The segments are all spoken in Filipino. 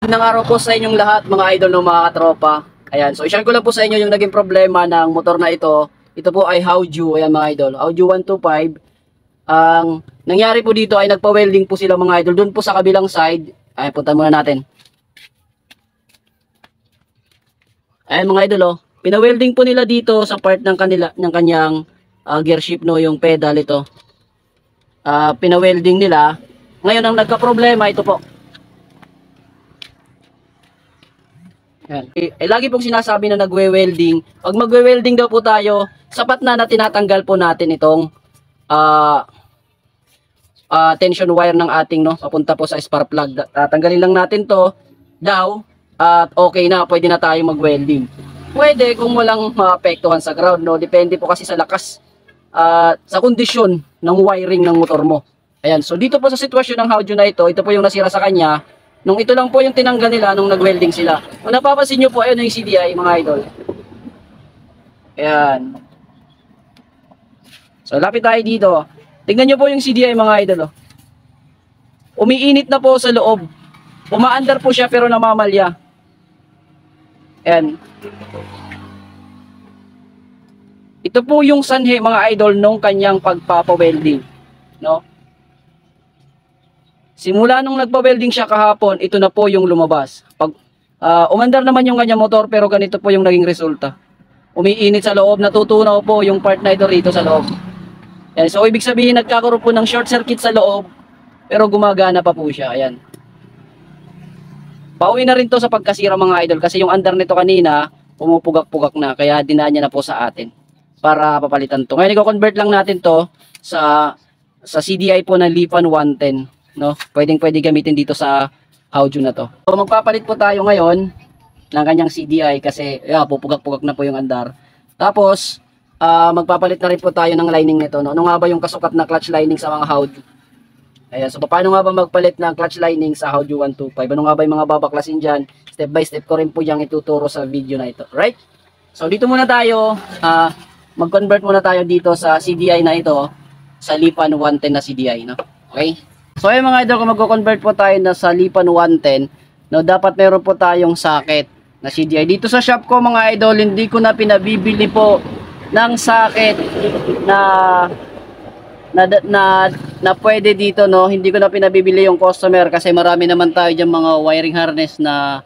Magandang araw po sa inyong lahat mga idol ng mga katropa. Ayan, so i-share ko lang po sa inyo yung naging problema ng motor na ito. Ito po ay Hauju, ayan mga idol. Hauju 125. Ang nangyari po dito ay nagpa-welding po sila mga idol. Doon po sa kabilang side. Ayan, punta muna natin. Ayan mga idol, oh. Pina-welding po nila dito sa part ng kanyang gear shift, no, yung pedal ito. Pina-welding nila. Ngayon ang nagka-problema ito po. Yan. Lagi pong sinasabi na nagwe-welding. Pag magwe-welding daw po tayo, sapat na tinatanggal po natin itong tension wire ng ating, no, papunta po sa spark plug. Tatanggalin lang natin to daw at okay na, pwede na tayo mag-welding. Pwede kung walang maapektuhan sa ground, no. Depende po kasi sa lakas sa kondisyon ng wiring ng motor mo. Ayan, so dito po sa sitwasyon ng Hauju na ito po yung nasira sa kanya. Nung ito lang po yung tinanggal nila nung nag-welding sila. Kung napapansin nyo po, ayun yung CDI mga idol. Ayan. So lapit tayo dito. Tingnan nyo po yung CDI mga idol. Oh. Umiinit na po sa loob. Umaandar po siya pero namamalya. Ayan. Ito po yung sanhi mga idol nung kanyang pagpapa-welding. No? Simula nung nagpa-welding siya kahapon, ito na po yung lumabas. Pag umandar naman yung kanya motor pero ganito po yung naging resulta. Umiinit sa loob, natutunaw po yung part na ito rito sa loob. Yan, so ibig sabihin nagkakaroon po ng short circuit sa loob pero gumagana pa po siya. Ayan. Pauwi na rin to sa pagkasira mga idol kasi yung andar nito kanina pumupugak-pugak na kaya dinaan niya na po sa atin para papalitan to. Ngayon i-convert lang natin to sa CDI po ng Lipan 110. No, pwedeng-pwede gamitin dito sa Hauju na to. So magpapalit po tayo ngayon ng kanyang CDI kasi pupugak-pugak na po yung andar. Tapos magpapalit na rin po tayo ng lining nito, no. Ano nga ba yung kasukat na clutch lining sa mga Hauju? Ayan, so paano nga ba magpalit ng clutch lining sa Hauju 125? Ano nga ba yung mga babaklasin diyan? Step by step ko rin po yang ituturo sa video na ito, right? So dito muna tayo mag-convert muna tayo dito sa CDI na ito sa Lipan 110 na CDI, no. Okay? So ayun mga idol, kung magko-convert po tayo na sa Lipan 110, no, dapat meron po tayong socket na CDI. Dito sa shop ko mga idol, hindi ko na pinabibili po ng socket na pwede dito, no. Hindi ko na pinabibili yung customer kasi marami naman tayo diyan mga wiring harness na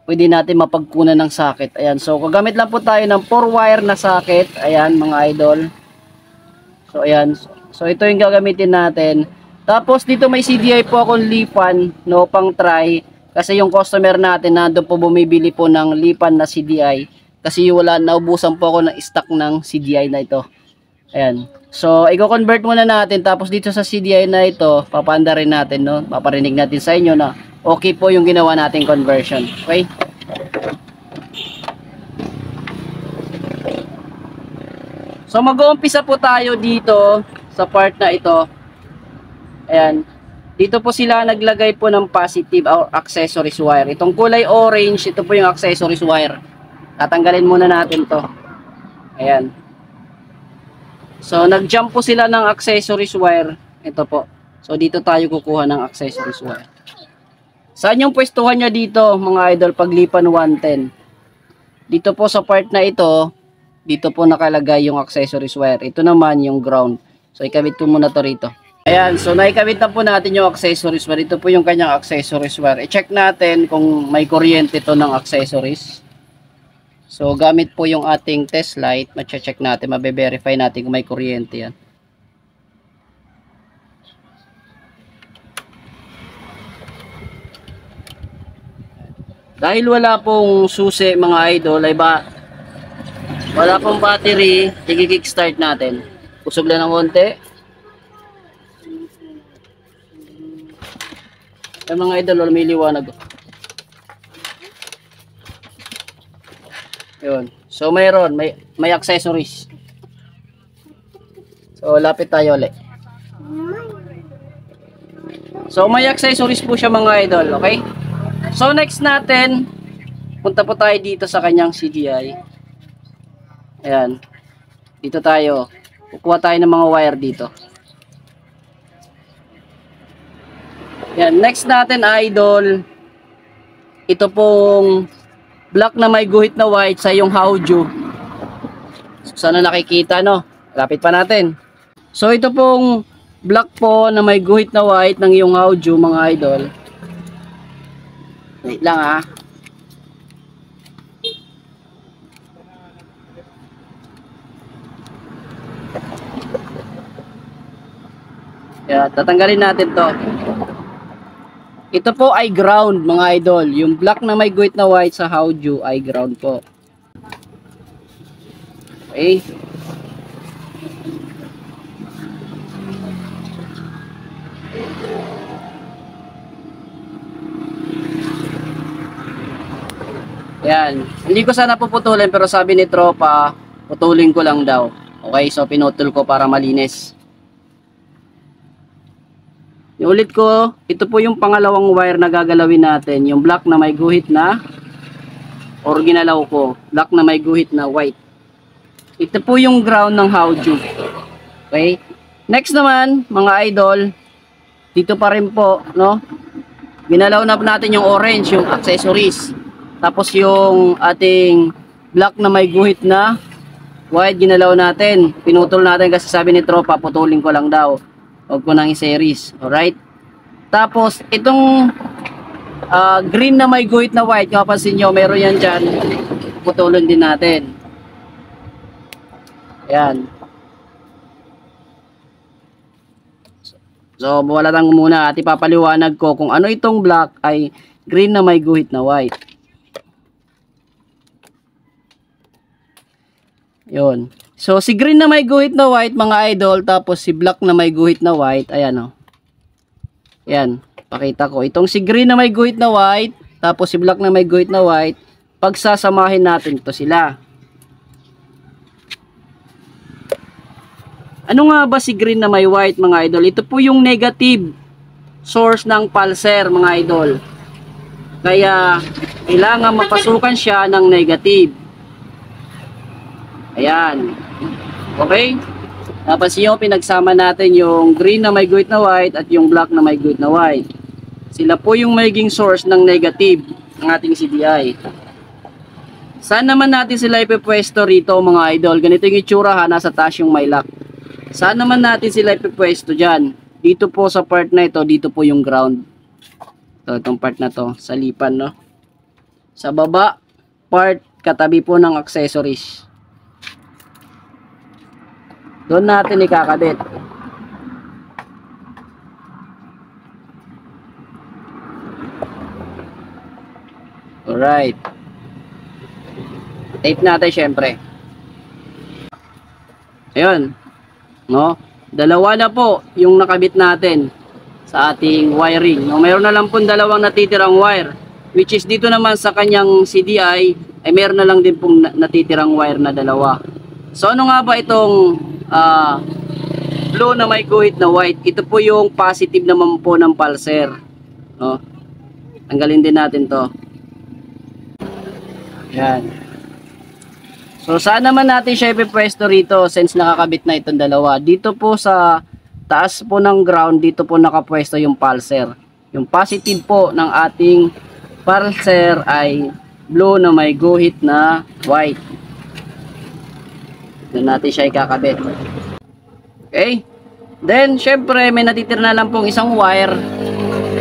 pwede natin mapagkunan ng socket. Ayan, so gagamit lang po tayo ng 4-wire na socket. Ayan mga idol. So ayan. So ito yung gagamitin natin. Tapos dito may CDI po akong Lipan, no, pang try. Kasi yung customer natin nandun po bumibili po ng Lipan na CDI. Kasi naubusan po ako ng stock ng CDI na ito. Ayan. So i-convert muna natin. Tapos dito sa CDI na ito, papanda rin natin, no. Paparinig natin sa inyo na okay po yung ginawa nating conversion. Okay? So mag-uumpisa po tayo dito sa part na ito. Ayan. Dito po sila naglagay po ng positive or accessories wire. Itong kulay orange, ito po yung accessories wire. Tatanggalin muna natin to. Ayan. So nag-jump po sila ng accessories wire. Ito po. So dito tayo kukuha ng accessories wire. Saan yung pwestuhan niya dito mga idol pag Lipan 110? Dito po sa part na ito, dito po nakalagay yung accessories wire. Ito naman yung ground. So ikabit ko muna to rito. Ayan, so naikabit na po natin yung accessories wire. Ito po yung kanyang accessories wire. I-check natin kung may kuryente to ng accessories. So gamit po yung ating test light, ma-check natin, mabe-verify natin kung may kuryente yan. Dahil wala pong susi mga idol, ay wala pong battery, i-kickstart natin. Usog lang ng konti. Ay mga idol, lumiliwanag. Yun. So mayroon, may accessories. So lapit tayo ulit. So may accessories po siya mga idol, okay? So next natin, punta po tayo dito sa kanyang CDI. Ayan. Dito tayo. Kukuha tayo ng mga wire dito. Yan, next natin idol, ito pong black na may guhit na white sa yung Haoju. Sana nakikita, no? Lapit pa natin. So ito pong black po na may guhit na white ng yung Haoju, mga idol. Wait lang ha. Yan, tatanggalin natin to. Ito po ay ground, mga idol. Yung black na may guhit na white sa Haoju ay ground po. Okay. Yan. Hindi ko sana puputulin pero sabi ni tropa, putulin ko lang daw. Okay, so pinutol ko para malinis. Iulit ko, ito po yung pangalawang wire na gagalawin natin. Yung black na may guhit na, or ginalaw ko, black na may guhit na white. Ito po yung ground ng Haoju. Okay? Next naman, mga idol, dito pa rin po, no? Ginalaw na natin yung orange, yung accessories. Tapos yung ating black na may guhit na white, ginalaw natin. Pinutol natin kasi sabi ni tropa, putulin ko lang daw. Huwag ko nang i-series. Alright? Tapos, itong green na may guhit na white, kung mapansin nyo, meron yan dyan. Putulin din natin. Ayan. So, wala lang muna. At ipapaliwanag ko kung ano itong black ay green na may guhit na white. Yun. So, si green na may guhit na white, mga idol, tapos si black na may guhit na white, ayan o. Ayan, pakita ko. Itong si green na may guhit na white, tapos si black na may guhit na white, pagsasamahin natin ito sila. Ano nga ba si green na may white, mga idol? Ito po yung negative source ng pulser, mga idol. Kaya, kailangan mapasukan siya ng negative. Ayan. Okay? Tapos yung pinagsama natin yung green na may guhit na white at yung black na may guhit na white. Sila po yung magiging source ng negative ng ating CDI. Saan naman natin sila ipipwesto rito, mga idol? Ganito yung itsura ha, nasa taas yung may lock. Saan naman natin sila ipipwesto dyan? Dito po sa part na ito, dito po yung ground. Itong part na to, sa lipan, no? Sa baba, part katabi po ng accessories. Doon natin ikakabit. Alright. Tape natin syempre. Ayun. No? Dalawa na po yung nakabit natin sa ating wiring. No, mayroon na lang po dalawang natitirang wire. Which is dito naman sa kanyang CDI ay mayroon na lang din pong natitirang wire na dalawa. So ano nga ba itong blue na may guhit na white? Ito po yung positive naman po ng pulser, no? Tanggalin din natin to. Yan. So saan naman natin siya ipipwesto rito since nakakabit na itong dalawa? Dito po sa taas po ng ground, dito po nakapwesto yung pulser. Yung positive po ng ating pulser ay blue na may guhit na white. Doon natin siya ikakabit. Okay? Then, syempre, may natitira na lang pong isang wire.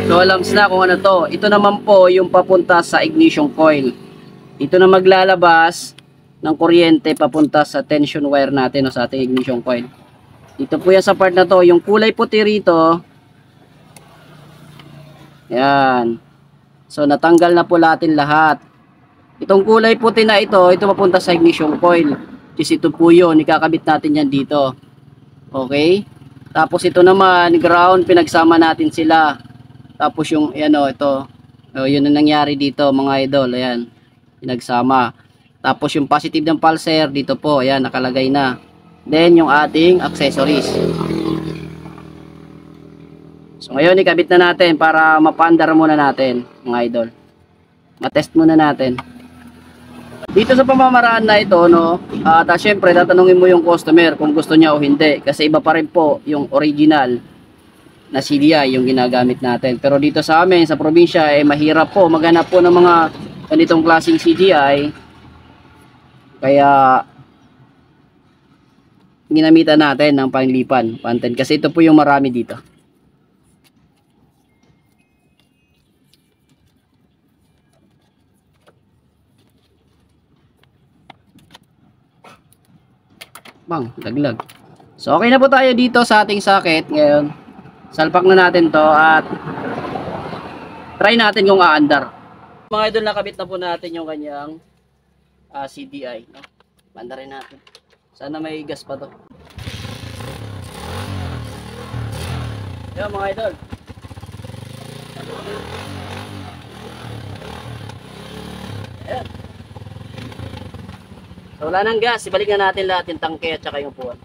So, alam na kung ano to. Ito naman po yung papunta sa ignition coil. Ito na maglalabas ng kuryente papunta sa tension wire natin o sa ating ignition coil. Dito po yan sa part na to. Yung kulay puti rito. Yan. So, natanggal na po natin lahat. Itong kulay puti na ito papunta sa ignition coil. Kasi ito po yun, ikakabit natin yan dito. Okay? Tapos ito naman, ground, pinagsama natin sila. Tapos yung, yan o, ito. O, yun ang nangyari dito, mga idol. Ayan, pinagsama. Tapos yung positive ng pulser, dito po, ayan, nakalagay na. Then, yung ating accessories. So, ngayon, ikabit na natin para mapaandar muna natin, mga idol. Matest muna natin. Dito sa pamamaraan na ito, no, syempre tatanungin mo yung customer kung gusto niya o hindi kasi iba pa rin po yung original na CDI yung ginagamit natin. Pero dito sa amin, sa probinsya, mahirap po maghanap po ng mga ganitong klaseng CDI. Kaya ginamitan natin ng panglipan, panten. Kasi ito po yung marami dito. Bang, laglag. So okay na po tayo dito sa ating socket. Ngayon, salpak na natin to at try natin kung aandar. Mga idol, nakabit na po natin yung kanyang CDI. No? Bandarin natin. Sana may gas pa to. Yan mga idol. Ayan. So wala nang gas, ibalik na natin lahat yung tangke at saka yung puwan.